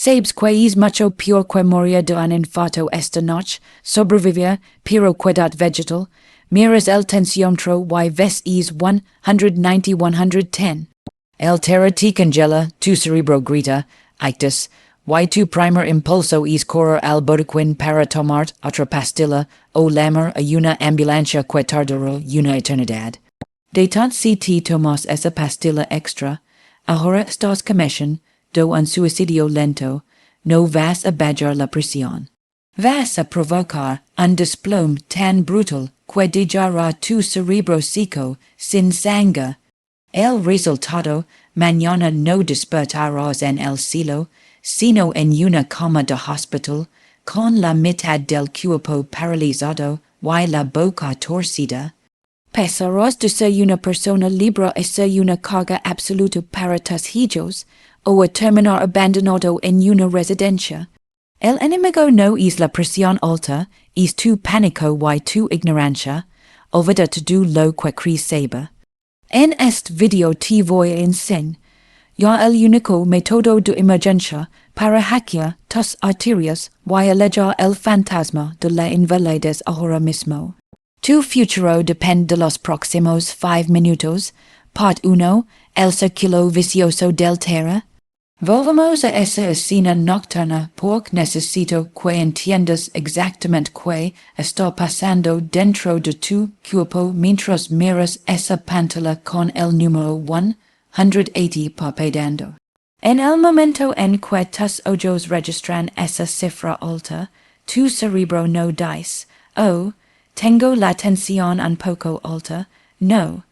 Sabes queis mucho peor que morir de un infarto esta noche, sobrevivir, pero quedat vegetal, miras el tensiómetro y ves es 190-110. El terra te congela, tu cerebro grita, ictus, y tu primer impulso es correr al botiquín para tomar otra pastilla o llamar a una ambulancia que tardará una eternidad. De tant si te tomas esa pastilla extra, ahora estás commission, do un suicidio lento, no vas a bajar la presión. Vas a provocar un desplome tan brutal que dejará tu cerebro seco, sin sangre. El resultado, mañana no despertarás en el cielo, sino en una cama de hospital, con la mitad del cuerpo paralizado y la boca torcida. Pasarás de ser una persona libre a ser una carga absoluta para tus hijos, o a terminar abandonado en una residencia. El enemigo no es la presión alta, es tu pánico y tu ignorancia, olvida todo lo que crees saber. En este video te voy a enseñar ya el único método de emergencia para hackear tus arterias y alejar el fantasma de la invalidez ahora mismo. Tu futuro depende de los próximos 5 minutos. Part 1. El círculo vicioso del terror. Volvamos a esa escena nocturna porque necesito que entiendas exactamente qué está pasando dentro de tu cuerpo mientras miras esa pantalla con el número 180 parpadeando. En el momento en que tus ojos registran esa cifra alta, tu cerebro no dice, oh, tengo la tensión un poco alta. No.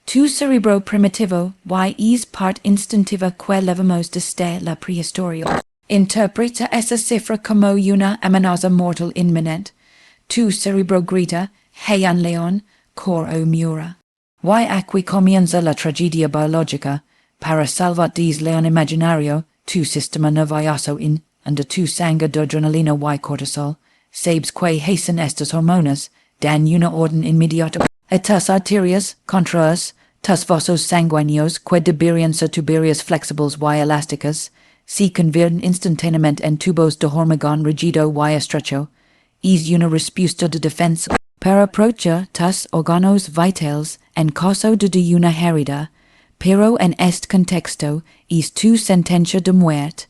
Tu cerebro primitivo y es part instintiva que levamos desde la prehistoria. Interpreta esa cifra como una amenaza mortal inminente. Tu cerebro grita, hey un león, cor o mura. Y aquí comienza la tragedia biológica. Para salvar del león imaginario, tu sistema nervioso under tu sangre de adrenalina y cortisol, sabes que hacen estas hormonas, dan una orden inmediata a tus arterias, contras, tus vasos sanguíneos que deberían ser tuberías flexibles y elásticas, se convierten instantáneamente en tubos de hormigón rígido y estrecho. Es una respuesta de defensa para proteger tus órganos vitales en caso de una herida, pero en este contexto es tu sentencia de muerte,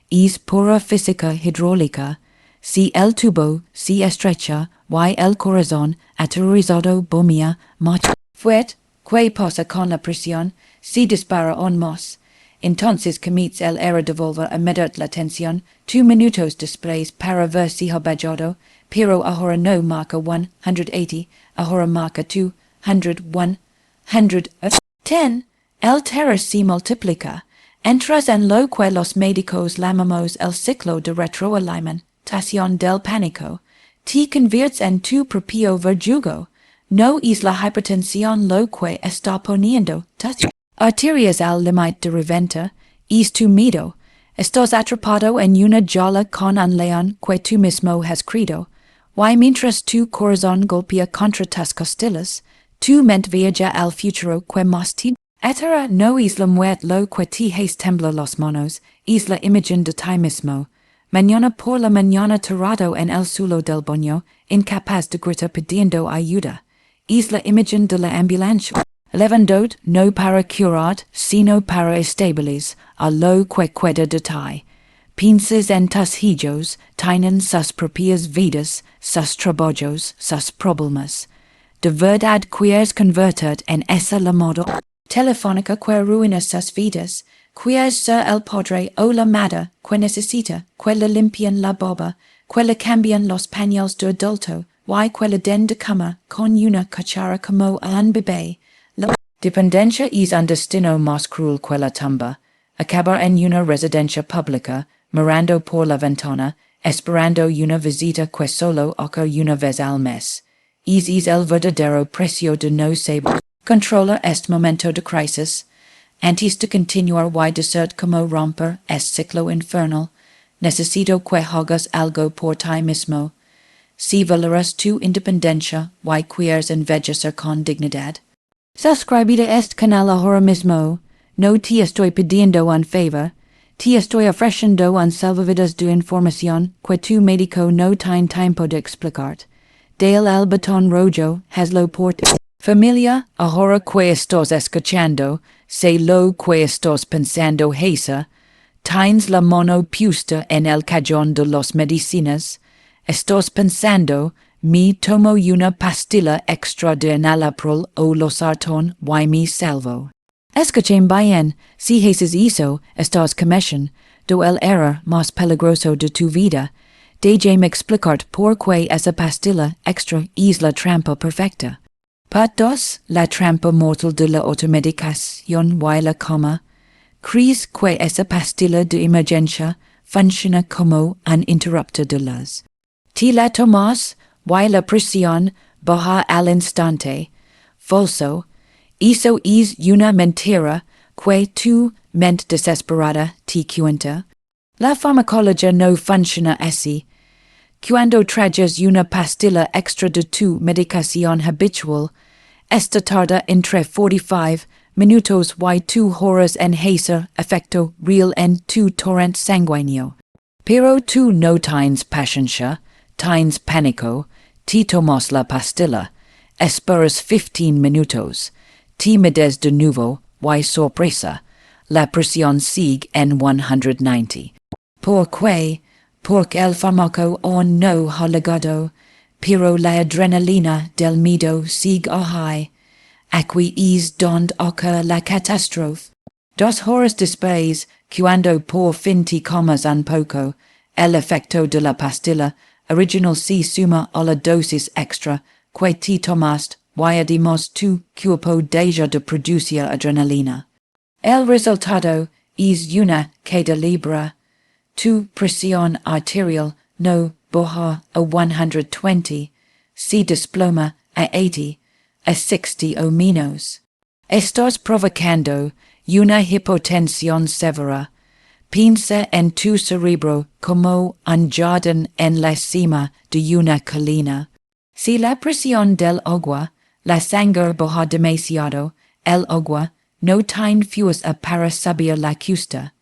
es pura física hidráulica. Si el tubo se estrecha y el corazón aterrorizado bomea más fuerte, ¿qué pasa con la presión? Se dispara aún más. Entonces comienza el era de volver a medir la tensión 2 minutos después para ver si ha bajado, pero ahora no marca 180, ahora marca 200, 110. El terror se multiplica. Entras en lo que los médicos llamamos el ciclo de retroalimentación del pánico. Te conviertes en tu propio verdugo. No es la hipertensión lo que está poniendo tus arterias al límite de reventa, es tu miedo. Estás atrapado en una jaula con un león que tú mismo has creado, y mientras tu corazón golpea contra tus costillas, tu mente viaja al futuro que más te atara. No es la muerte lo que te hace temblar las manos, es la imagen de ti mismo. Mañana por la mañana tirado en el suelo del baño, incapaz de gritar pidiendo ayuda. Es la imagen de la ambulancia. Levantado no para curar, sino para estabilizar a lo que queda de ti. Piensas en tus hijos, tienen sus propias vidas, sus trabajos, sus problemas. De verdad quieres convertir en esa la moda telefónica que ruina sus vidas. Quieres ser el padre o la madre que necesita que le limpian la boba, que le cambian los pañales de adulto, y que le den de cama con una cuchara como a un bebé. La dependencia es un destino más cruel que la tumba. Acabar en una residencia pública, mirando por la ventana, esperando una visita que solo ocurre una vez al mes. Es el verdadero precio de no saber controlar este momento de crisis. Antes de continuar y decir cómo romper este ciclo infernal, necesito que hagas algo por ti mismo. Si valoras tu independencia y quieres envejecer con dignidad, suscríbete a este canal ahora mismo. No te estoy pidiendo un favor. Ti estoy ofreciendo un salvavidas de información que tu médico no tiene tiempo de explicarte. Del el botón rojo, hazlo por ti. Familia, ahora que estás escuchando, sé lo que estás pensando Hesa, tienes la mano puesta en el cajón de las medicinas, estás pensando, me tomo una pastilla extra de enalapril o losartán y me salvo. Escuchen bien, si haces eso, estás cometiendo el error más peligroso de tu vida. Déjame explicarte por qué esa pastilla extra es la trampa perfecta. Part 2. La trampa mortal de la automedicación y la coma. ¿Crees que esa pastilla de emergencia funciona como un interruptor de las? Ti la tomas y la presión baja al instante. Falso. Eso es una mentira que tu mente desesperada te cuenta. La farmacología no funciona así. Cuando traes una pastilla extra de tu medicación habitual, esta tarda entre 45 minutos y 2 horas en hacer efecto real en tu torrente sanguíneo. Pero tú no tienes paciencia, tienes pánico, te tomas la pastilla, esperas 15 minutos, te mides de nuevo y sorpresa, la presión sigue en 190. ¿Por qué? Porque el fármaco aún no ha llegado, pero la adrenalina del miedo sigue a high. Aquí es donde ocurre la catástrofe. 2 horas después, cuando por fin te comas un poco, el efecto de la pastilla original se suma a la dosis extra que te tomaste y además tu cuerpo deja de producir adrenalina. El resultado es una caída libre. Tu presión arterial no baja a 120, se desploma a 80, a 60 o menos. Estás provocando una hipotensión severa. Piensa en tu cerebro como un jardín en la cima de una colina. Si la presión del agua, la sangre baja demasiado, el agua no tiene fuerza para subir la cuesta.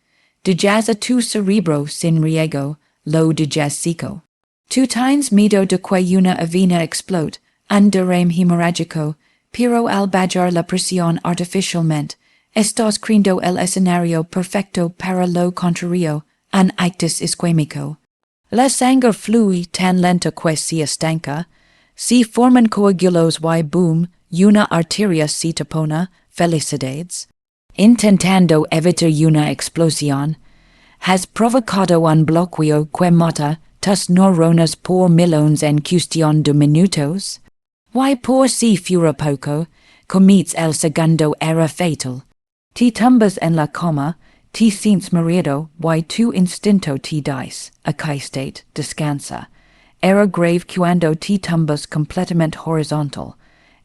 Dejas a tu cerebro sin riego, lo dejas seco. Tu tienes miedo de que una avena explote, un derrame hemorrágico, pero al bajar la presión artificialmente, estás creando el escenario perfecto para lo contrario, un ictus isquémico. La sangre fluye tan lenta que se estanca, se forman coágulos y boom, una arteria se tapona, felicidades. Intentando evitar una explosión, has provocado un bloqueo que mata tus neuronas por millones en cuestión de minutos. Y por si fuera poco, cometes el segundo error fatal. Te tumbas en la cama, te sientes mareado y tu instinto te dice, aquístate, descansa. Error grave cuando te tumbas completamente horizontal.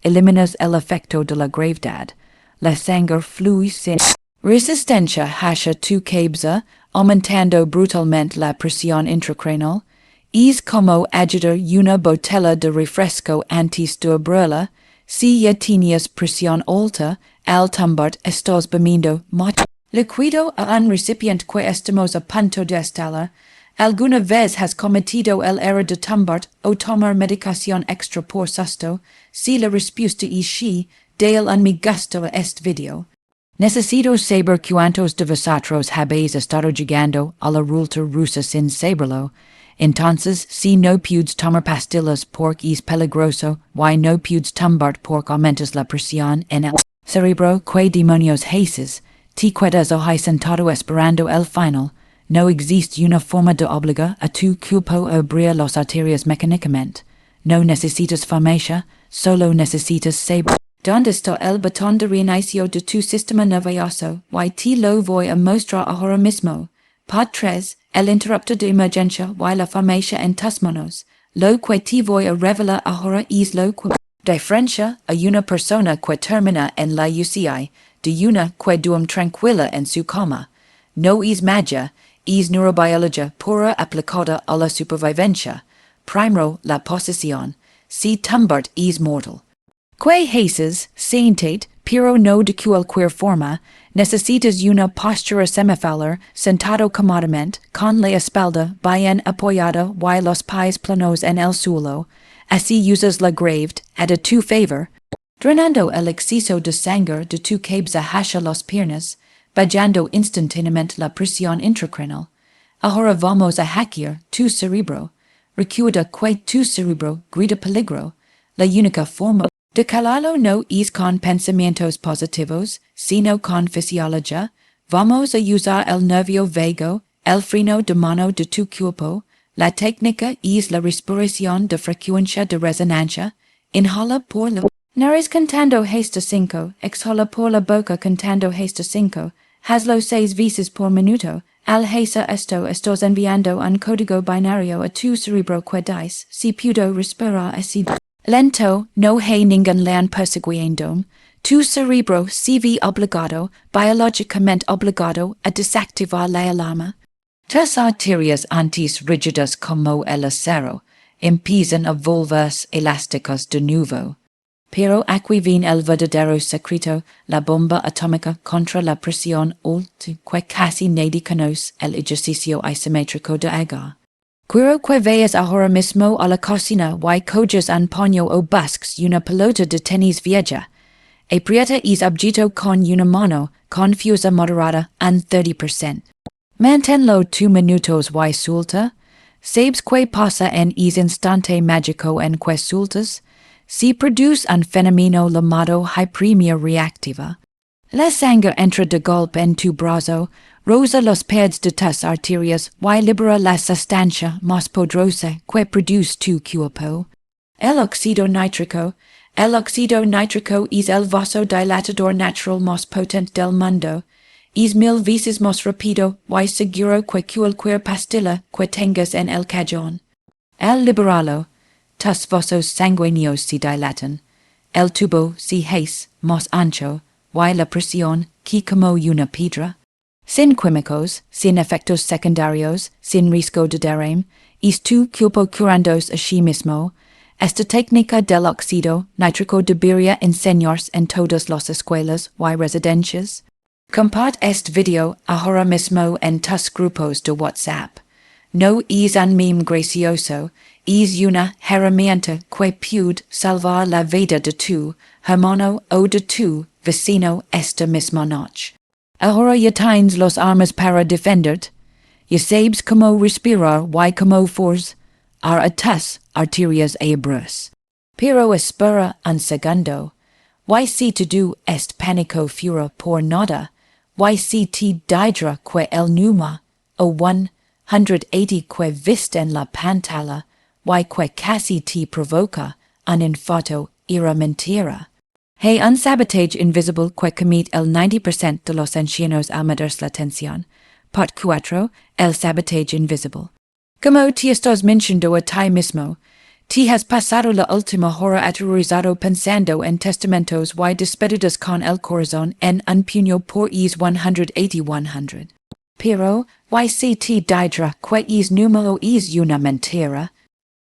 Eliminas el efecto de la gravedad. La sangre fluye sin resistencia hacia tu cabeza, aumentando brutalmente la presión intracranial. Es como agitar una botella de refresco antes de abrirla. Si ya tenías presión alta, al tumbar estás bebiendo mucho líquido a un recipiente que estamos a punto de instalar. ¿Alguna vez has cometido el error de tumbar o tomar medicación extra por susto? Si la respuesta es sí, dale un me gusta a este video. Necesito saber cuántos de vosotros habéis estado llegando a la ruleta rusa sin saberlo. Entonces, si no puedes tomar pastillas porque es peligroso, y no puedes tumbar porque aumentas la presión en el cerebro, ¿qué demonios haces? Te quedas ahí sentado esperando el final. No existe una forma de obligar a tu cuerpo a abrir las arterias mecánicamente. No necesitas farmacia, solo necesitas saber. ¿Dónde está el botón de reinicio de tu sistema nervioso? Y te lo voy a mostrar ahora mismo. Part 3. El interruptor de emergencia y la farmacia en tus manos. Lo que te voy a revelar ahora es lo que diferencia a una persona que termina en la UCI de una que duerme tranquila en su cama. No es magia, es neurobiología pura aplicada a la supervivencia. Primero, la posición. Si tumbart es mortal. ¿Qué haces? Siéntate, pero no de cualquier forma, necesitas una postura semifácil, sentado cómodamente, con la espalda bien apoyada y los pies planos en el suelo. Así usas la graved, a tu favor, drenando el exceso de sangre de tu cabeza hacia las piernas, bajando instantáneamente la presión intracranial. Ahora vamos a hackear tu cerebro. Recuerda que tu cerebro grita peligro. La única forma de calarlo no es con pensamientos positivos, sino con fisiología. Vamos a usar el nervio vago, el freno de mano de tu cuerpo. La técnica es la respiración de frecuencia de resonancia. Inhala por la nariz contando hasta 5, exhala por la boca contando hasta 5. Hazlo 6 veces por minuto. Al hacer esto estás enviando un código binario a tu cerebro que dice, si puedo respirar así lento, no hay ningún león persiguiendo. Tu cerebro se ve obligado, biológicamente obligado, a desactivar la alarma. Tus arterias antes rígidas como el acero empiezan a volverse elásticas de nuevo. Pero aquí viene el verdadero secreto, la bomba atómica contra la presión alta que casi nadie conoce, el ejercicio isométrico de hacer. Quiero que veas ahora mismo a la cocina y coges un paño o busques una pelota de tenis vieja. Aprieta es objeto con una mano, confusa moderada, un 30%. Manténlo 2 minutos y suelta. ¿Sabes qué pasa en es instante mágico en que sueltas? Se produce un fenómeno llamado hiperemia reactiva. La sangre entra de golpe en tu brazo, roza los pads de tus arterias y libera la sustancia más poderosa que produce tu cuerpo. El óxido nítrico es el vasodilatador natural más potente del mundo. Es 1000 veces más rápido y seguro que cualquier pastilla que tengas en el cajón. Al liberarlo, tus vasos sanguíneos se dilatan, el tubo se hace más ancho y la presión que como una piedra. Sin químicos, sin efectos secundarios, sin riesgo de derrame, es tu cuerpo curándose a sí mismo. Esta técnica del óxido nítrico debería enseñarse en todas las escuelas y residencias. Comparte este video ahora mismo en tus grupos de WhatsApp. No es un meme gracioso, es una herramienta que puede salvar la vida de tu hermano o de tu vecino esta misma noche. Ahora ya tienes las armas para defenderte. Ya sabes cómo respirar y cómo force a tus arterias abras. Pero espera un segundo. Y si te do este pánico fuera por nada, y si te didra que el número o 180 que viste en la pantalla y que casi te provoca un infarto era mentira. Hay un sabotaje invisible que comete el 90% de los ancianos al medirse la tensión. Part 4. El sabotaje invisible. Como te estás mencionando a ti mismo, te has pasado la última hora aterrorizado pensando en testamentos y despedidas con el corazón en un puño por es 180. Pero, y si te didra que es número es una mentira,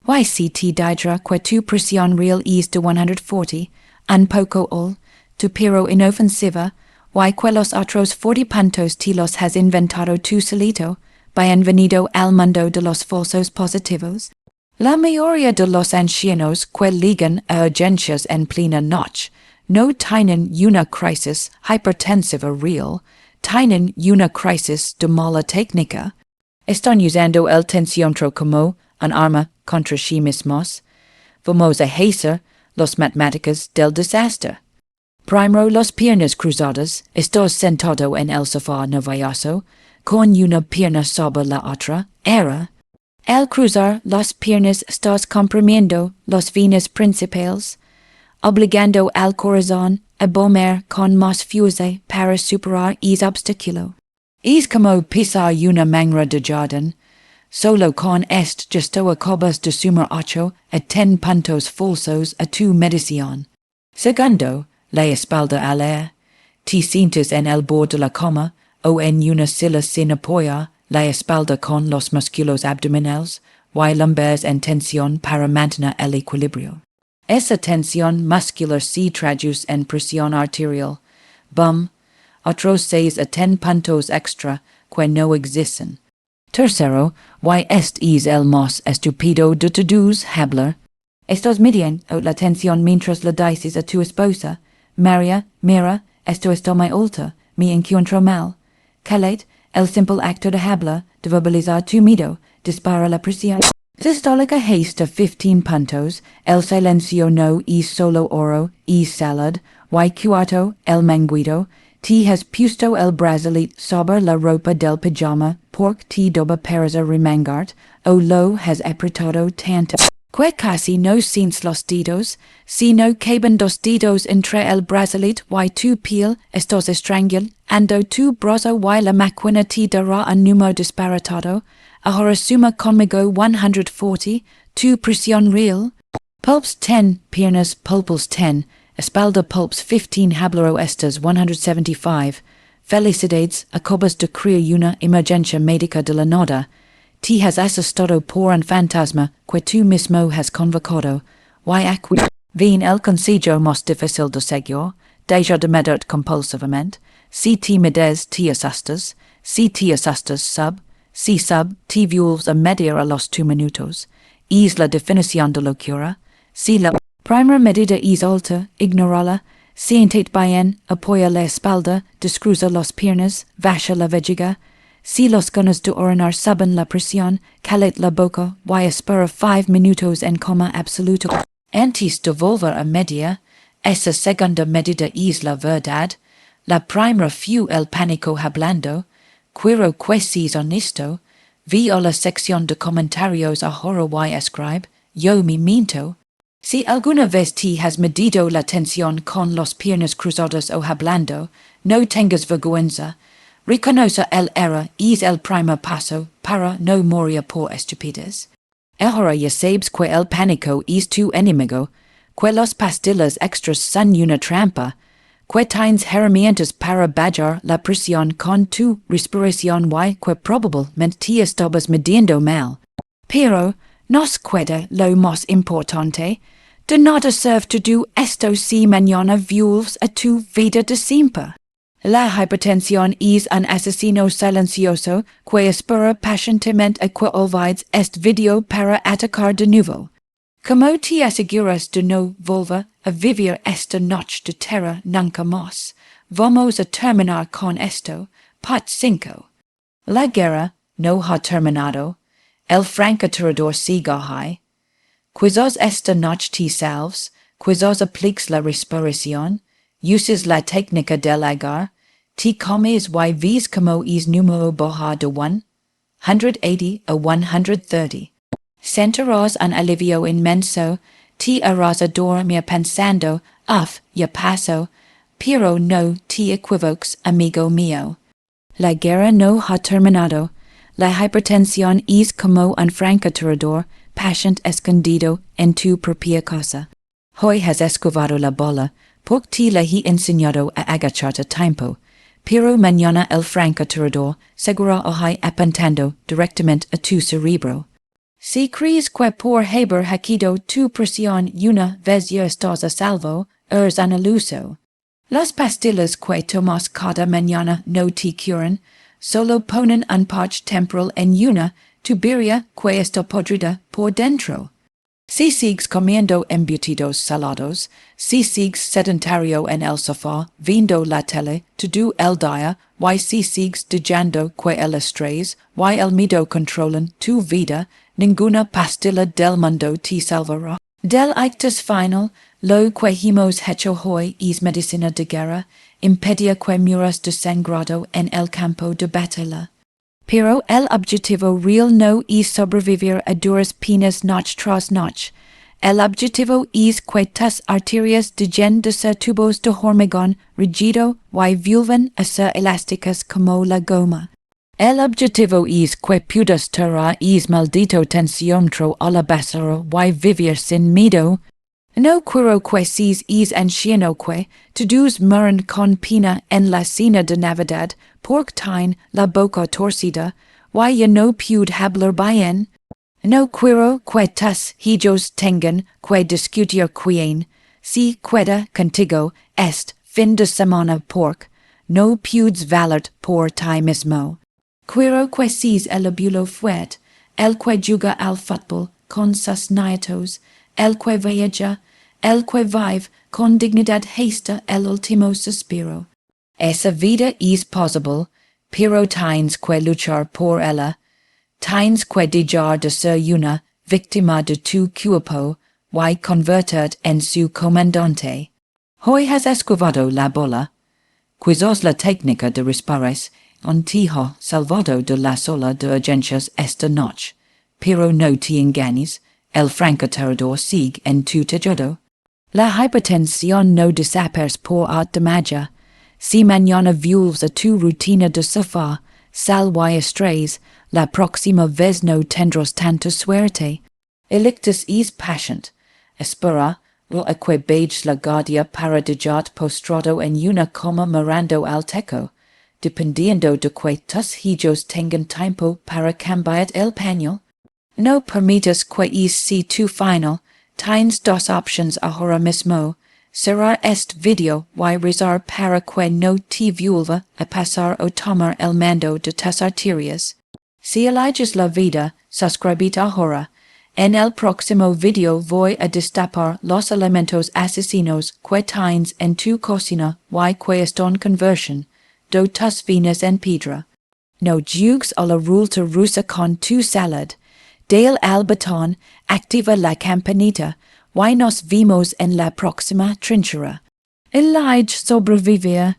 y si te didra que tu presión real es de 140, un poco alto, pero inofensiva, y que los otros 40 puntos te los has inventado tú solito, bienvenido al mundo de los falsos positivos. La mayoría de los ancianos que llegan a urgencias en plena noche no tienen una crisis hipertensiva real, tienen una crisis de mala técnica. Están usando el tensiómetro como un arma contra sí mismos. Vamos a hacer las matemáticas del desastre. Primero las piernas cruzadas, estás sentado en el sofá nervioso, con una pierna sobre la otra, era. Al cruzar las piernas estás comprimiendo las venas principales, obligando al corazón a bombear con más fuerza para superar ese obstáculo. Es como pisar una mangra de jardín. Solo con este gesto acabas de sumar 8 a 10 puntos falsos a tu medición. Segundo, la espalda al aire. Te sientes en el borde de la cama o en una silla sin apoyar la espalda con los músculos abdominales y lumbares en tensión para mantener el equilibrio. Esa tensión muscular si traduce en presión arterial. Bum, otros 6 a 10 puntos extra que no existen. Tercero, why est is el más estúpido de todos hablar. Estos miden la tensión mientras le dices a tu esposa, María, mira, esto está muy alta, me encuentro mal. Calet, el simple acto de hablar, de verbalizar tu miedo, dispara la presión. Systolic a haste of 15 puntos, el silencio no es solo oro, es salad, y cuarto, el manguito, ti has puesto el bracelet sobre la ropa del pijama, porque ti doba pereza remangart, o lo has apretado tanto, que casi no sientes los dedos, sino caben 2 dedos entre el bracelet y tu piel, estos estrangulando tu brazo y la máquina ti dará un número disparatado. Ahora suma conmigo 140, tu presión real. Pulps 10, piernas pulpos 10, espalda pulps 15, hablero estas 175. Felicidades, acabas de crear una emergencia médica de la nada. Ti has asustado por un fantasma que tú mismo has convocado. Y aquí viene el consejo más difícil de seguir. Deja de meditar compulsivamente. Si ti medes, ti asustas. Si ti asustas, si sub, ti vuelves a medir a los 2 minutos. Es la definición de locura. Si la primera medida es alta, ignorala. Siéntate bien, apoya la espalda, descruza las piernas, baja la vejiga. Si los ganas de orinar suben la presión, calet la boca, y espera 5 minutos en coma absoluto. Antes de volver a medir, esa segunda medida es la verdad. La primera fue el pánico hablando. Quiero que seas honesto. Vi a la sección de comentarios ahora y escribe, yo me miento. Si alguna vez te has medido la tensión con las piernas cruzadas o hablando, no tengas vergüenza. Reconoce el error es el primer paso para no morir por estupidez. Ahora ya sabes que el pánico es tu enemigo, que las pastillas extras son una trampa, que tienes herramientas para bajar la presión con tu respiración y que probablemente te estabas midiendo mal. Pero nos queda lo más importante. De nada sirve todo esto si mañana vuelves a tu vida de siempre. La hipertensión es un asesino silencioso que espera pacientemente a que olvides este video para atacar de nuevo. ¿Cómo te aseguras de no volver a vivir esta noche de terror nunca más? Vamos a terminar con esto. Part 5. La guerra no ha terminado. El francotirador sigue ahí. Quizás esta noche te salves. Quizás apliques la respiración. Uses la técnica del agar. Te comes y ves como es número bajar de 180 a 130. Sentirás un alivio inmenso, te harás a dormir pensando, ya paso, pero no te equivoques, amigo mío. La guerra no ha terminado. La hipertensión es como un francotirador, patient escondido en tu propia casa. Hoy has esquivado la bola, porque te la he enseñado a agacharte a tiempo. Pero mañana el francotirador seguirá hoy apuntando directamente a tu cerebro. Si crees que por haber hackeado tu presión una vez ya estás a salvo, eres un iluso. Las pastillas que tomas cada mañana no te curan, solo ponen un parche temporal en una tubería que está podrida por dentro. Si sigues comiendo embutidos salados, si sigues sedentario en el sofá, viendo la tele, todo el día, y si sigues dejando que el estrés y el miedo controlan tu vida, ninguna pastilla del mundo te salvará. Del ictus final, lo que hemos hecho hoy es medicina de guerra, impedir que muras desangrado en el campo de batalla. Pero el objetivo real no es sobrevivir a duras penas noche tras noche. El objetivo es que tus arterias dejen de ser tubos de hormigón rígido y vuelvan a ser elásticas como la goma. El objetivo es que puedas tirar es maldito tensiómetro a la basura y vivir sin miedo. No quiero que seas es anciano que todos mueren con pena en la cena de Navidad porque tienen la boca torcida y ya no puede hablar bien. No quiro que tas hijos tengan que discutir quien, si queda contigo est fin de semana pork, no pudes valert por ti mismo. Quiro que sis elobulo fuet, el que juga al fútbol con sus nietos, el que viaja, el que vive con dignidad hasta el último suspiro. Esa vida es possible, pero tienes que luchar por ella. Tienes que dejar de ser una víctima de tu cuerpo y convertirte en su comandante. Hoy has esquivado la bola. Quizás la técnica de respirar te ha salvado de la sala de urgencias esta noche, pero no te engañes, el francotirador sigue en tu tejado. La hipertensión no desaparece por arte de magia. Si mañana vuelves a tu rutina de sofá, sal y estrés, la próxima vez no tendrás tanta suerte. El ictus es patient. Espera, lo que beige la guardia para dejarte postrado en una cama mirando al techo, dependiendo de que tus hijos tengan tiempo para cambiar el pañal. No permitas que sea tu final. Tienes dos options ahora mismo. Cerrar este video y rezar para que no te vuelva a pasar o tomar el mando de tus arterias. Si eliges la vida, suscríbete ahora. En el próximo video voy a destapar los elementos asesinos que tienes en tu cocina y que están conversión de tus venas en piedra. No jugues a la ruleta rusa con tu salad. Dale al botón, activa la campanita, y nos vemos en la próxima trinchera. Elige sobrevivir.